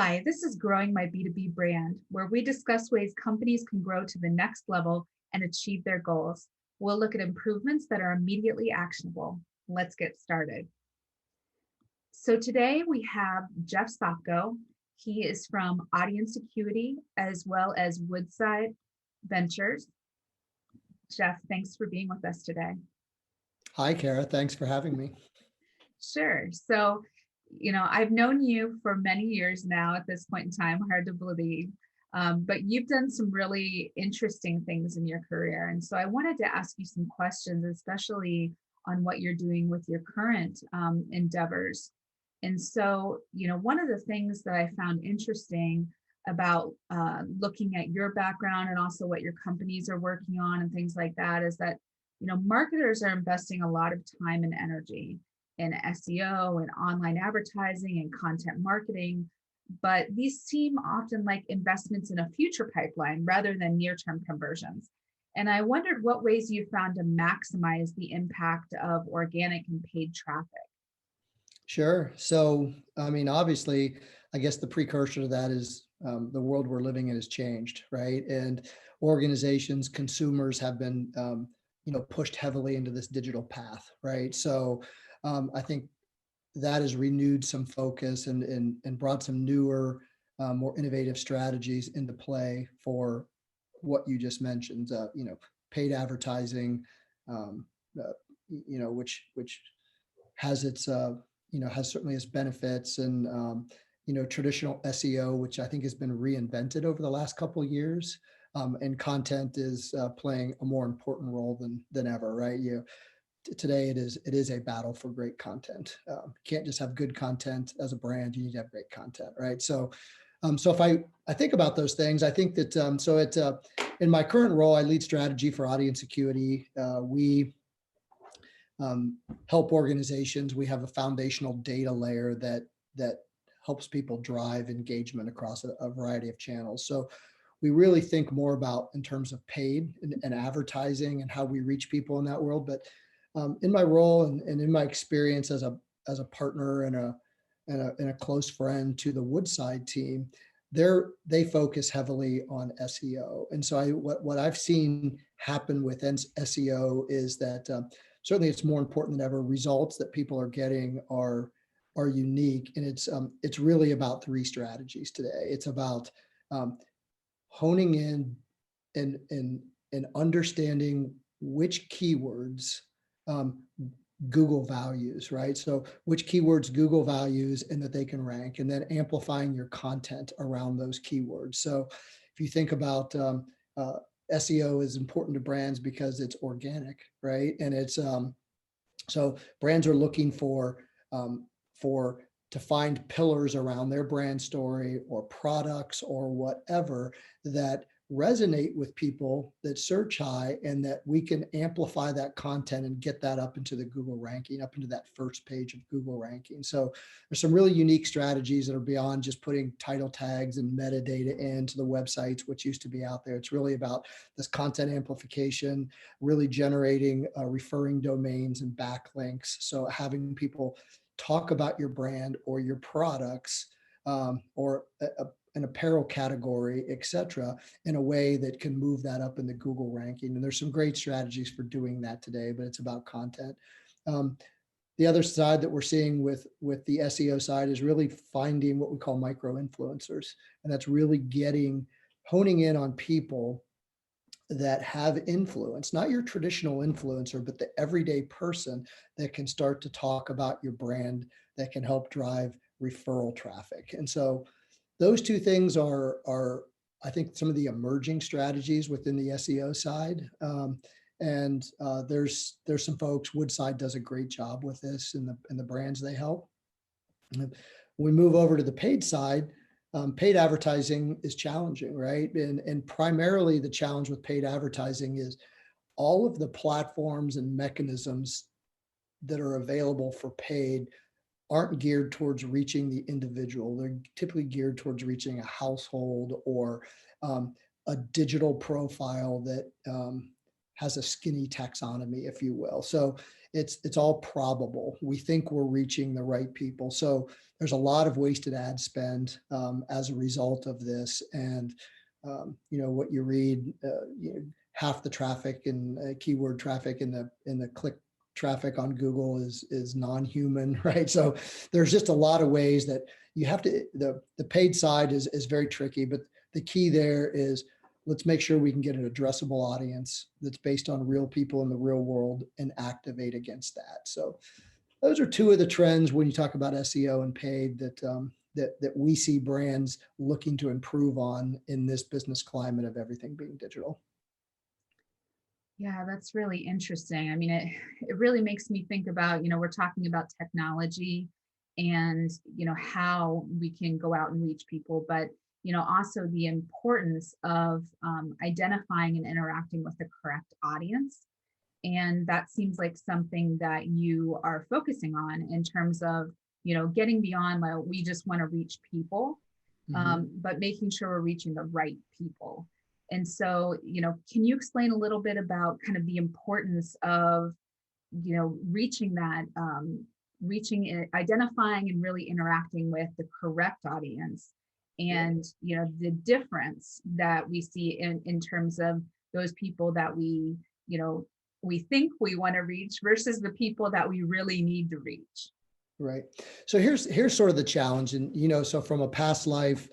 Hi, this is Growing My B2B Brand, where we discuss ways companies can grow to the next level and achieve their goals. We'll look at improvements that are immediately actionable. Let's get started. So today we have Jeff Sopko. He is from Audience Acuity as well as Woodside Ventures. Jeff, thanks for being with us today. Hi, Cara. Thanks for having me. Sure. So, I've known you for many years now at this point in time, hard to believe, but you've done some really interesting things in your career. And so I wanted to ask you some questions, especially on what you're doing with your current endeavors. And so, one of the things that I found interesting about looking at your background and also what your companies are working on and things like that is that, marketers are investing a lot of time and energy in SEO and online advertising and content marketing, but these seem often like investments in a future pipeline rather than near-term conversions. And I wondered what ways you found to maximize the impact of organic and paid traffic. Sure. So, obviously, I guess the precursor to that is the world we're living in has changed, right? And organizations, consumers have been, pushed heavily into this digital path, right? So, I think that has renewed some focus and brought some newer, more innovative strategies into play for what you just mentioned. Paid advertising, which has its has certainly its benefits, and traditional SEO, which I think has been reinvented over the last couple of years, and content is playing a more important role than ever, right? Today it is a battle for great content. You can't just have good content as a brand; you need to have great content, right? So, if I think about those things, I think that in my current role, I lead strategy for Audience Acuity. We help organizations. We have a foundational data layer that helps people drive engagement across a variety of channels. So we really think more about in terms of paid and advertising and how we reach people in that world. But in my role and in my experience as a partner and a close friend to the Woodside team, they focus heavily on SEO. And so what I've seen happen with SEO is that certainly it's more important than ever. Results that people are getting are unique, and it's really about three strategies today. It's about honing in and understanding which keywords Google values, right? So which keywords Google values and that they can rank, and then amplifying your content around those keywords. So if you think about SEO is important to brands because it's organic, right? And it's so brands are looking to find pillars around their brand story or products or whatever that resonate with people that search high, and that we can amplify that content and get that up into the Google ranking, up into that first page of Google ranking. So there's some really unique strategies that are beyond just putting title tags and metadata into the websites, which used to be out there. It's really about this content amplification, really generating referring domains and backlinks. So having people talk about your brand or your products, or an apparel category, et cetera, in a way that can move that up in the Google ranking. And there's some great strategies for doing that today, but it's about content. The other side that we're seeing with the SEO side is really finding what we call micro influencers. And that's really honing in on people that have influence, not your traditional influencer, but the everyday person that can start to talk about your brand, that can help drive referral traffic. And so those two things are I think some of the emerging strategies within the SEO side. There's some folks, Woodside does a great job with this in the brands they help. When we move over to the paid side, paid advertising is challenging, right? And primarily the challenge with paid advertising is all of the platforms and mechanisms that are available for paid aren't geared towards reaching the individual. They're typically geared towards reaching a household or a digital profile that has a skinny taxonomy, if you will. So it's all probable. We think we're reaching the right people. So there's a lot of wasted ad spend as a result of this. And what you read, half the traffic and keyword traffic in the click traffic on Google is non-human, right? So there's just a lot of ways that you have to, the paid side is very tricky, but the key there is let's make sure we can get an addressable audience that's based on real people in the real world and activate against that. So those are two of the trends when you talk about SEO and paid that we see brands looking to improve on in this business climate of everything being digital. Yeah, that's really interesting. I mean, it really makes me think about, we're talking about technology and, how we can go out and reach people, but, also the importance of identifying and interacting with the correct audience. And that seems like something that you are focusing on in terms of, getting beyond, like, we just want to reach people, but making sure we're reaching the right people. And so, can you explain a little bit about kind of the importance of, reaching that, identifying and really interacting with the correct audience, and, the difference that we see in terms of those people that we think we want to reach versus the people that we really need to reach. Right. So here's sort of the challenge. And, so from a past life,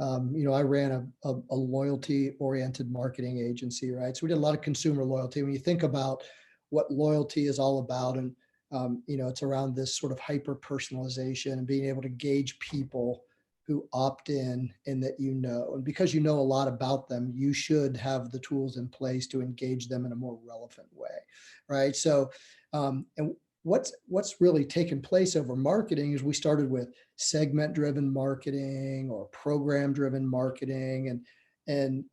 I ran a loyalty oriented marketing agency, right? So we did a lot of consumer loyalty. When you think about what loyalty is all about, and, it's around this sort of hyper personalization and being able to gauge people who opt in and that, and because a lot about them, you should have the tools in place to engage them in a more relevant way. Right. So, and what's really taken place over marketing is we started with segment driven marketing or program driven marketing, and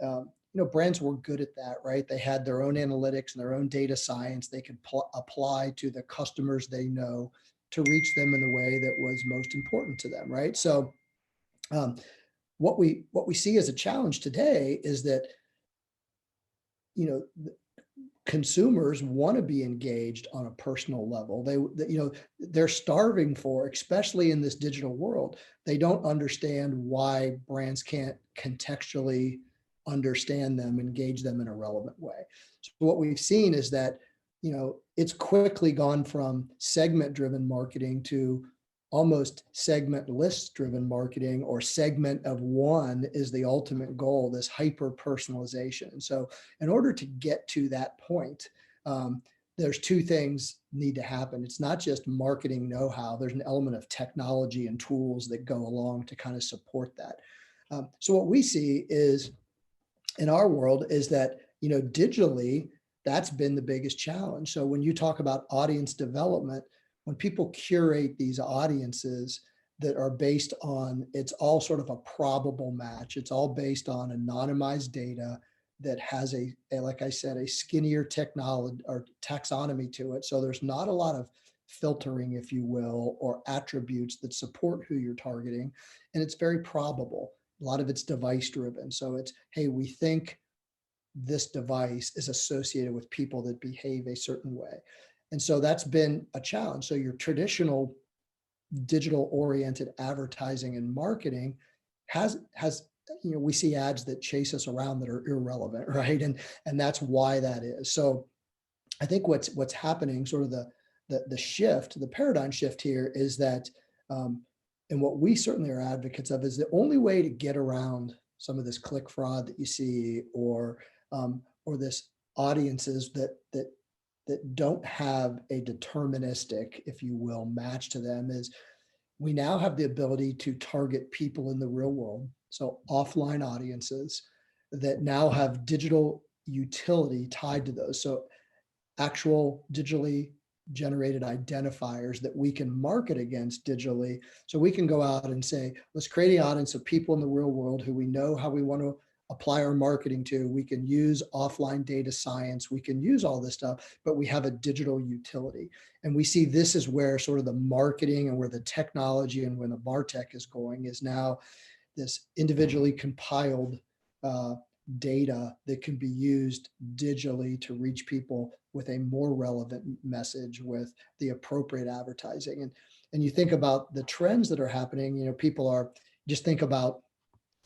brands were good at that, right? They had their own analytics and their own data science they could apply to the customers they know to reach them in the way that was most important to them, right? So what we see as a challenge today is that consumers want to be engaged on a personal level. They're starving for, especially in this digital world. They don't understand why brands can't contextually understand them, engage them in a relevant way. So what we've seen is that, it's quickly gone from segment driven marketing to almost segment list driven marketing, or segment of one is the ultimate goal, this hyper personalization. And so in order to get to that point, there's two things need to happen. It's not just marketing know-how. There's an element of technology and tools that go along to kind of support that. So what we see is in our world is that, digitally, that's been the biggest challenge. So when you talk about audience development, when people curate these audiences that are based on, it's all sort of a probable match. It's all based on anonymized data that has like I said, a skinnier technology or taxonomy to it. So there's not a lot of filtering, if you will, or attributes that support who you're targeting. And it's very probable. A lot of it's device driven. So it's, hey, we think this device is associated with people that behave a certain way. And so that's been a challenge. So your traditional digital oriented advertising and marketing has, we see ads that chase us around that are irrelevant, right? And that's why that is. So I think what's happening, sort of the shift, the paradigm shift here is that, and what we certainly are advocates of, is the only way to get around some of this click fraud that you see, or this audiences that don't have a deterministic, if you will, match to them, is we now have the ability to target people in the real world. So offline audiences that now have digital utility tied to those. So actual digitally generated identifiers that we can market against digitally. So we can go out and say, let's create an audience of people in the real world who we know how we want to apply our marketing to. We can use offline data science. We can use all this stuff, but we have a digital utility. And we see this is where sort of the marketing and where the technology and when the MarTech is going, is now this individually compiled data that can be used digitally to reach people with a more relevant message with the appropriate advertising. And you think about the trends that are happening, people are, just think about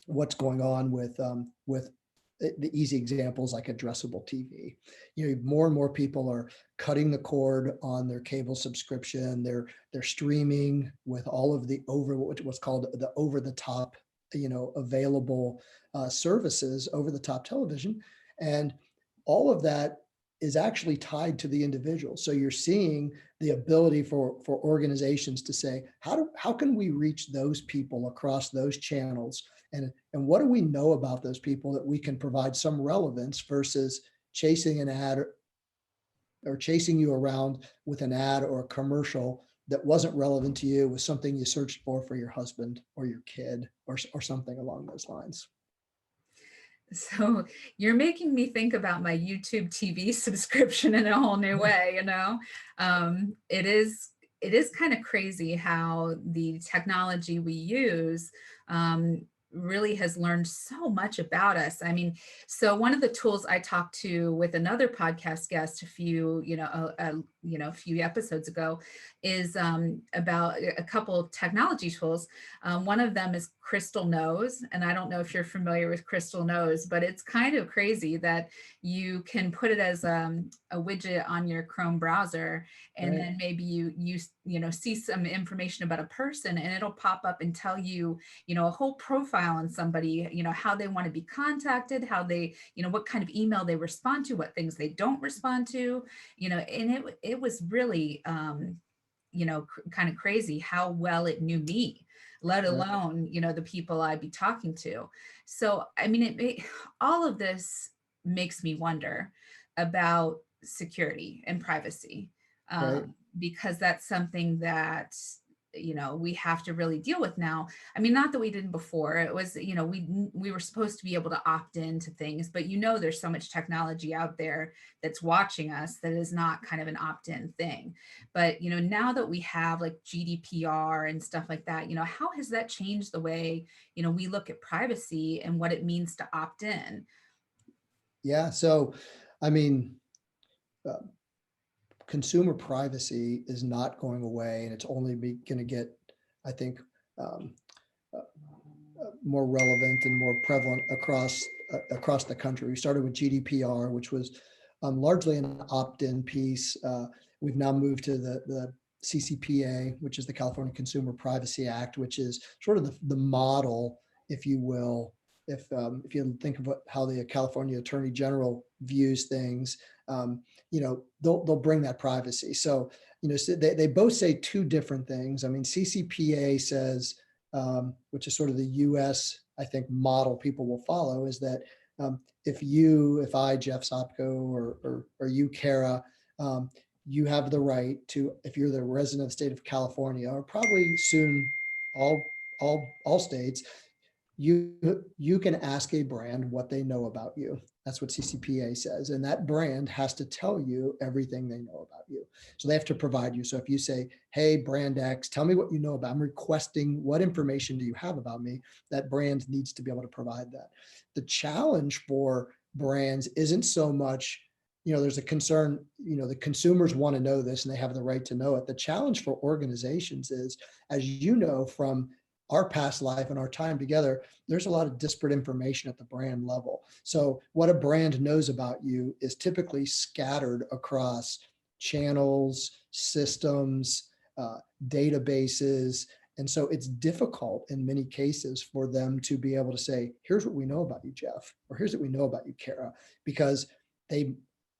what's going on with the easy examples like addressable TV. More and more people are cutting the cord on their cable subscription. They're streaming with all of the what's called the over the top, available services, over the top television, and all of that is actually tied to the individual. So you're seeing the ability for organizations to say, how can we reach those people across those channels, and what do we know about those people that we can provide some relevance versus chasing an ad or chasing you around with an ad or a commercial that wasn't relevant to you, was something you searched for your husband or your kid or something along those lines. So you're making me think about my YouTube TV subscription in a whole new way, it is kind of crazy how the technology we use really has learned so much about us. I mean, so one of the tools I talked to with another podcast guest a few, a few episodes ago is about a couple of technology tools. One of them is Crystal Knows, and I don't know if you're familiar with Crystal Knows, but it's kind of crazy that you can put it as a widget on your Chrome browser, and Right. then maybe you see some information about a person, and it'll pop up and tell you, a whole profile on somebody, how they want to be contacted, how they, what kind of email they respond to, what things they don't respond to, and it was really, kind of crazy how well it knew me, let Right. alone, the people I'd be talking to. So, I mean, all of this makes me wonder about security and privacy, Right. because that's something that we have to really deal with now. I mean, not that we didn't before. It was, we were supposed to be able to opt into things, but there's so much technology out there that's watching us that is not kind of an opt-in thing. But now that we have like GDPR and stuff like that, how has that changed the way we look at privacy and what it means to opt in? Yeah. So, I mean, uh, consumer privacy is not going away, and it's only going to get, I think, um, uh, more relevant and more prevalent across the country. We started with GDPR, which was largely an opt-in piece. We've now moved to the CCPA, which is the California Consumer Privacy Act, which is sort of the model, if you will. If you think of how the California Attorney General views things, they'll bring that privacy. So, so they both say two different things. I mean, CCPA says, which is sort of the US, I think, model people will follow, is that if I, Jeff Sopko, or you, Cara, you have the right to, if you're the resident of the state of California, or probably soon all states, you can ask a brand what they know about you. That's what CCPA says. And that brand has to tell you everything they know about you. So they have to provide you. So if you say, hey, brand X, tell me what you know about, I'm requesting, what information do you have about me? That brand needs to be able to provide that. The challenge for brands isn't so much, there's a concern, the consumers want to know this and they have the right to know it. The challenge for organizations is, as you know, from our past life and our time together, there's a lot of disparate information at the brand level. So what a brand knows about you is typically scattered across channels, systems, databases. And so it's difficult in many cases for them to be able to say, here's what we know about you, Jeff, or here's what we know about you, Cara, because they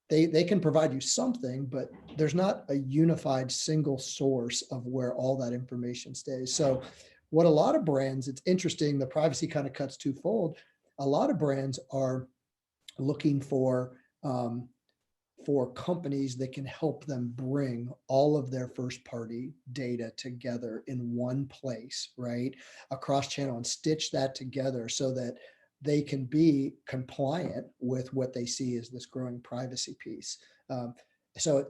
can provide you something, but there's not a unified single source of where all that information stays. So what a lot of brands, it's interesting, the privacy kind of cuts twofold. A lot of brands are looking for companies that can help them bring all of their first party data together in one place, right? Across channel, and stitch that together so that they can be compliant with what they see as this growing privacy piece. So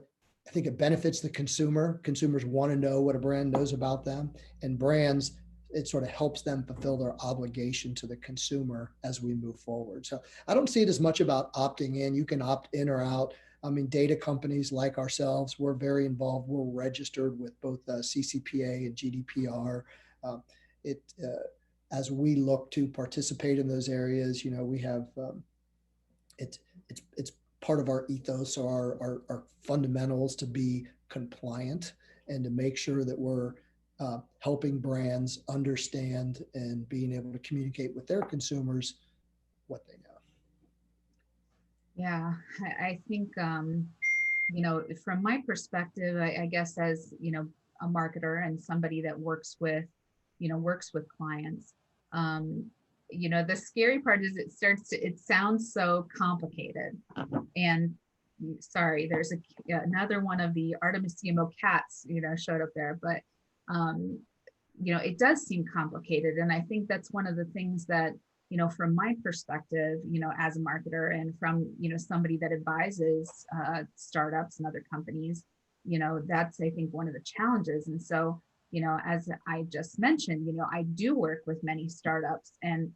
I think it benefits the consumer. Consumers want to know what a brand knows about them, and brands it sort of helps them fulfill their obligation to the consumer as we move forward. So I don't see it as much about opting in. You can opt in or out. I mean, data companies like ourselves, we're very involved. We're registered with both CCPA and GDPR. Um, it As we look to participate in those areas, we have it, it's part of our ethos or our fundamentals to be compliant and to make sure that we're helping brands understand and being able to communicate with their consumers what they know. Yeah, I think, from my perspective, I guess as, a marketer and somebody that works with clients, um, the scary part is it sounds so complicated. And sorry, there's another one of the Artemisimo cats, showed up there, but, um, it does seem complicated. And I think that's one of the things that, from my perspective, as a marketer and from, somebody that advises startups and other companies, that's, I think, one of the challenges. And so, as I just mentioned, I do work with many startups, and,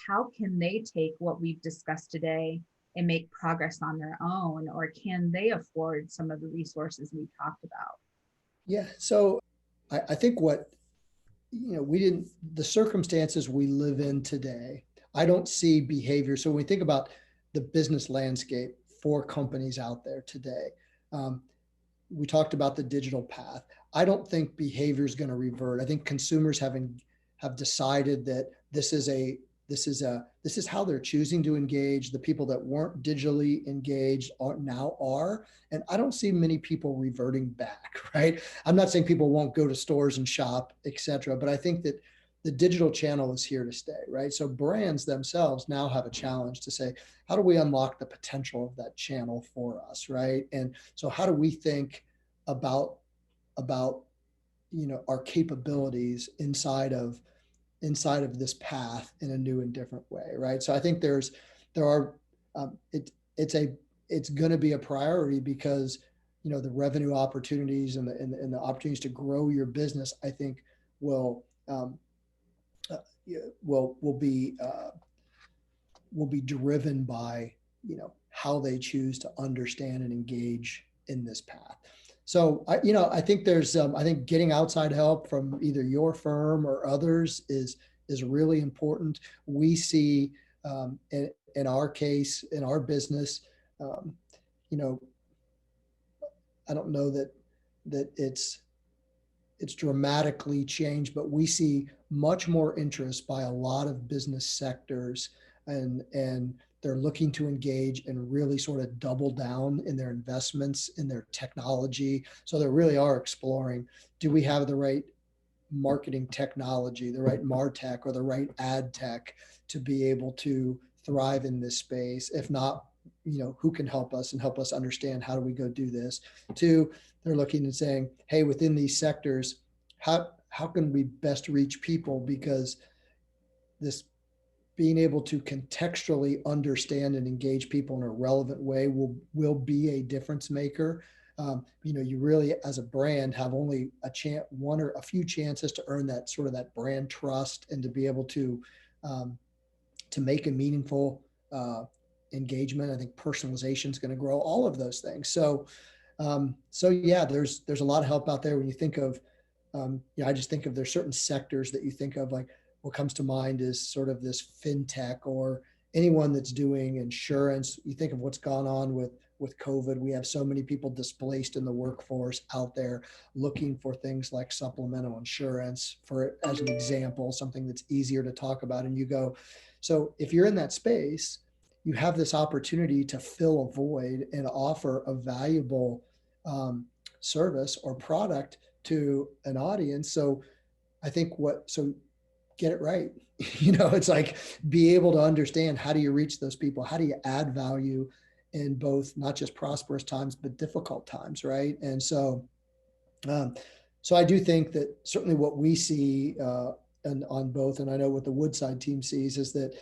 how can they take what we've discussed today and make progress on their own, or can they afford some of the resources we talked about? Yeah. So I think we didn't, the circumstances we live in today, I don't see behavior. So when we think about the business landscape for companies out there today, um, we talked about the digital path. I don't think behavior is going to revert. I think consumers have decided that this is how they're choosing to engage. The people that weren't digitally engaged are, and I don't see many people reverting back. Right? I'm not saying people won't go to stores and shop, etc., but I think that the digital channel is here to stay. Right? So brands themselves now have a challenge to say, how do we unlock the potential of that channel for us? Right? And so how do we think about our capabilities inside of this path in a new and different way, right? So I think there are it's going to be a priority because the revenue opportunities and the opportunities to grow your business, I think will uh, will be driven by how they choose to understand and engage in this path. So I think I think getting outside help from either your firm or others is really important. We see in our case, in our business, um, you know, I don't know that it's dramatically changed, but we see much more interest by a lot of business sectors, and they're looking to engage and really sort of double down in their investments in their technology. So they really are exploring, do we have the right marketing technology, the right MarTech or the right ad tech to be able to thrive in this space? If not, who can help us and help us understand how do we go do this? Two, they're looking and saying, hey, within these sectors, how can we best reach people? Because this being able to contextually understand and engage people in a relevant way will be a difference maker. You really, as a brand, have only one or a few chances to earn that sort of that brand trust and to be able to make a meaningful engagement. I think personalization is going to grow, all of those things. So yeah, there's a lot of help out there when you think of, I just think of there's certain sectors that you think of, like what comes to mind is sort of this fintech or anyone that's doing insurance. You think of what's gone on with COVID. We have so many people displaced in the workforce out there looking for things like supplemental insurance, for as an example, something that's easier to talk about. And you go, so if you're in that space, you have this opportunity to fill a void and offer a valuable service or product to an audience. So I think get it right. It's like, be able to understand, how do you reach those people? How do you add value in both, not just prosperous times, but difficult times, right? And so I do think that certainly what we see and on both, and I know what the Woodside team sees, is that,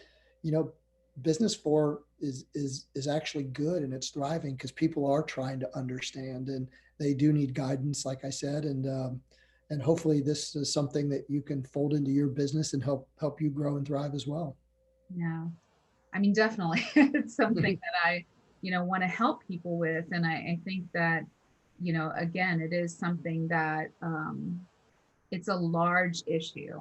business is actually good and it's thriving because people are trying to understand, and they do need guidance, like I said, and hopefully this is something that you can fold into your business and help you grow and thrive as well. Yeah. I mean, definitely. It's something that I, want to help people with. And I think that, again, it is something that it's a large issue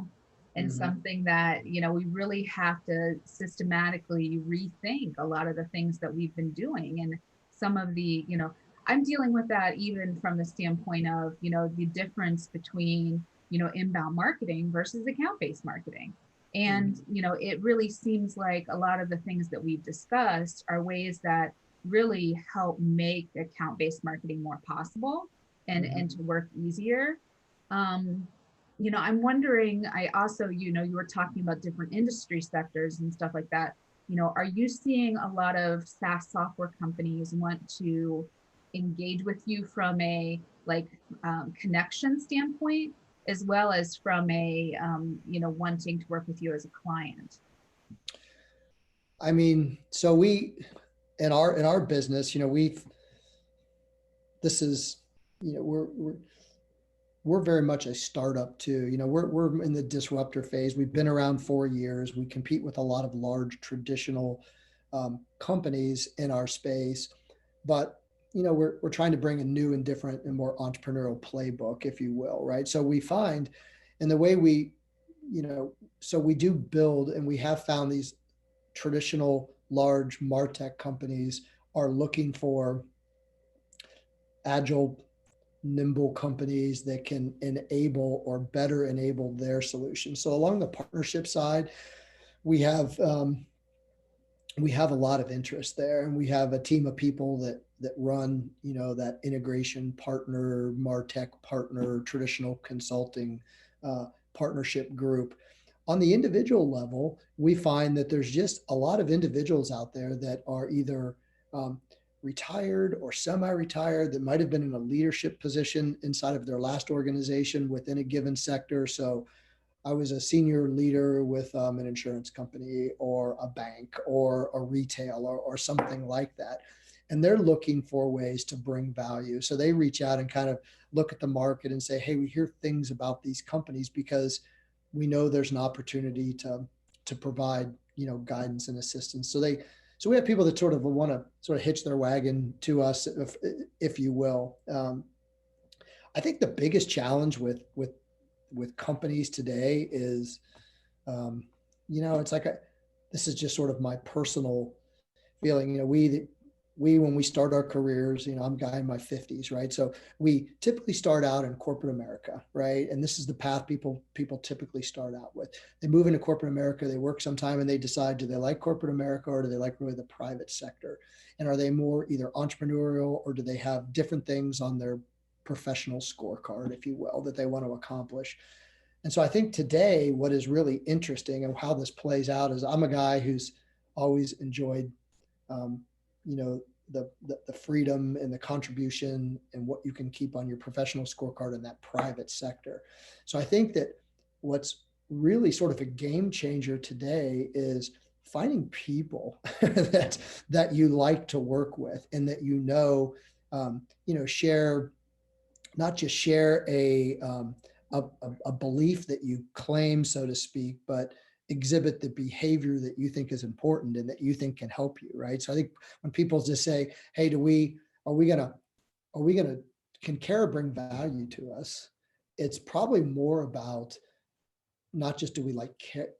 and Mhm. something that, we really have to systematically rethink a lot of the things that we've been doing. And some of the, I'm dealing with that even from the standpoint of, the difference between, inbound marketing versus account-based marketing. Mhm. And, it really seems like a lot of the things that we've discussed are ways that really help make account-based marketing more possible and Mhm. to work easier. Um, I'm wondering, I also, you were talking about different industry sectors and stuff like that. Are you seeing a lot of SaaS software companies want to engage with you from a connection standpoint, as well as from a, wanting to work with you as a client? I mean, so we in our business, we've this is, we're very much a startup too. We're in the disruptor phase. We've been around 4 years. We compete with a lot of large traditional companies in our space, but we're trying to bring a new and different and more entrepreneurial playbook, if you will, right? So we find, and the way we, so we do build, and we have found these traditional large martech companies are looking for agile, nimble companies that can enable or better enable their solutions. So along the partnership side, we have we have a lot of interest there, and we have a team of people that run that integration partner, martech partner, traditional consulting partnership group. On the individual level, we find that there's just a lot of individuals out there that are either um, retired or semi-retired, that might have been in a leadership position inside of their last organization within a given sector. So I was a senior leader with an insurance company or a bank or a retailer or something like that. And they're looking for ways to bring value. So they reach out and kind of look at the market and say, hey, we hear things about these companies because we know there's an opportunity to provide, guidance and assistance. So we have people that sort of want to sort of hitch their wagon to us, if you will. I think the biggest challenge with companies today is, um, it's like this is just sort of my personal feeling. We when we start our careers, I'm a guy in my 50s, right? So we typically start out in corporate America, right? And this is the path people typically start out with. They move into corporate America, they work some time, and they decide, do they like corporate America or do they like really the private sector? And are they more either entrepreneurial, or do they have different things on their professional scorecard, if you will, that they want to accomplish? And so I think today, what is really interesting and how this plays out is, I'm a guy who's always enjoyed, um, you know, the freedom and the contribution and what you can keep on your professional scorecard in that private sector. So I think that what's really sort of a game changer today is finding people that you like to work with, and that share, not just share a belief that you claim, so to speak, but exhibit the behavior that you think is important and that you think can help you, right? So I think when people just say, hey, are we gonna, can Cara bring value to us? It's probably more about not just, do we like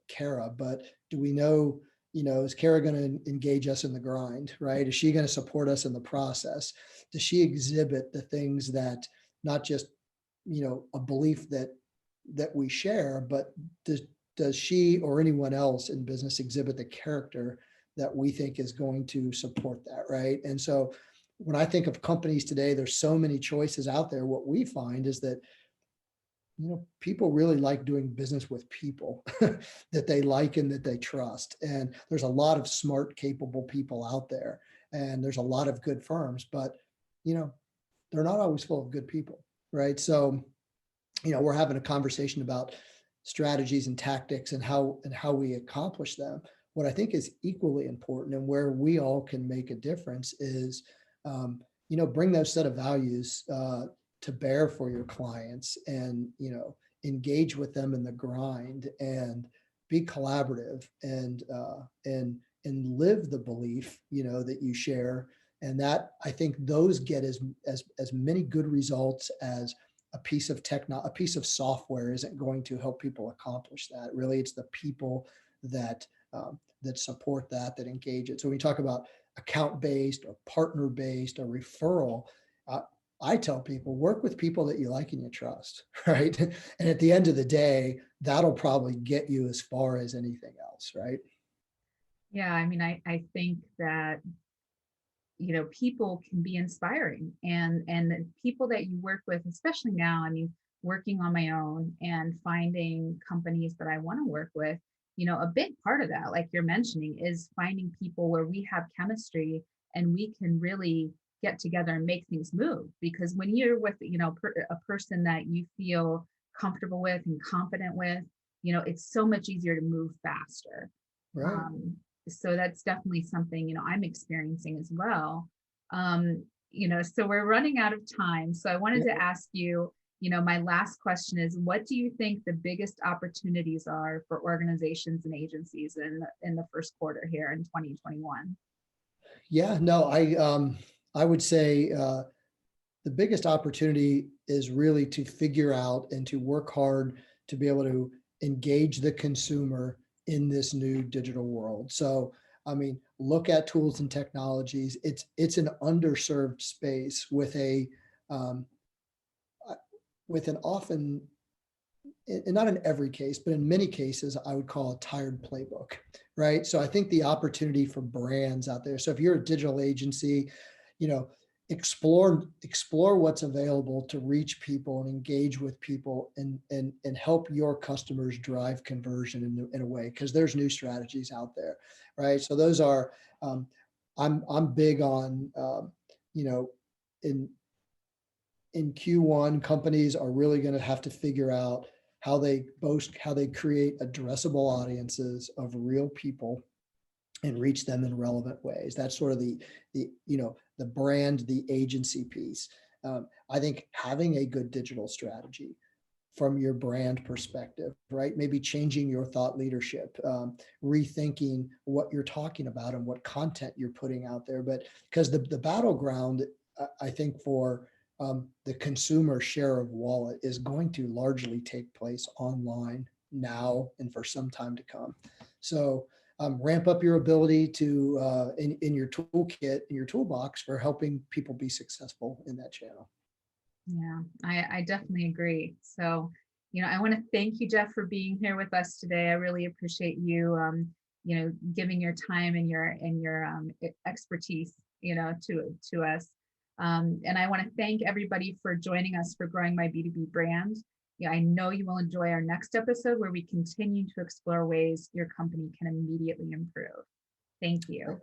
Cara, but do we know, is Cara going to engage us in the grind, right? Is she going to support us in the process? Does she exhibit the things that, not just, a belief that we share, but does she or anyone else in business exhibit the character that we think is going to support that, right? And so when I think of companies today, there's so many choices out there. What we find is that, people really like doing business with people that they like and that they trust. And there's a lot of smart, capable people out there, and there's a lot of good firms, but, they're not always full of good people, right? So, we're having a conversation about strategies and tactics and how we accomplish them. What I think is equally important, and where we all can make a difference, is, bring those set of values to bear for your clients, and, engage with them in the grind, and be collaborative, and live the belief, that you share. And that, I think, those get as many good results as a piece of a piece of software isn't going to help people accomplish that. Really, it's the people that that support that engage it. So when we talk about account-based or partner-based or referral, I tell people, work with people that you like and you trust, right? And at the end of the day, that'll probably get you as far as anything else, right? Yeah, I mean, I think that, people can be inspiring, and the people that you work with, especially now, I mean, working on my own and finding companies that I want to work with, a big part of that, like you're mentioning, is finding people where we have chemistry and we can really get together and make things move. Because when you're with, a person that you feel comfortable with and confident with, it's so much easier to move faster. Right. Um, so that's definitely something, I'm experiencing as well. So we're running out of time. So I wanted to ask you, my last question is, what do you think the biggest opportunities are for organizations and agencies in the first quarter here in 2021? Yeah, no, I would say the biggest opportunity is really to figure out and to work hard to be able to engage the consumer in this new digital world. So, I mean, look at tools and technologies. It's an underserved space um, with an often, and not in every case, but in many cases, I would call a tired playbook, right? So I think the opportunity for brands out there. So if you're a digital agency, you know, explore what's available to reach people and engage with people, and help your customers drive conversion in a way, because there's new strategies out there, right? So those are, I'm big on, you know, in Q1, companies are really going to have to figure out how they create addressable audiences of real people and reach them in relevant ways. That's sort of the brand, the agency piece. I think having a good digital strategy from your brand perspective, right? Maybe changing your thought leadership, rethinking what you're talking about and what content you're putting out there. But because the battleground, I think, for the consumer share of wallet is going to largely take place online now and for some time to come. So ramp up your ability to in your toolkit, in your toolbox, for helping people be successful in that channel. Yeah, I definitely agree. So, I want to thank you, Jeff, for being here with us today. I really appreciate you, giving your time and your expertise, to us. And I want to thank everybody for joining us for Growing My B2B Brand. Yeah, I know you will enjoy our next episode, where we continue to explore ways your company can immediately improve. Thank you.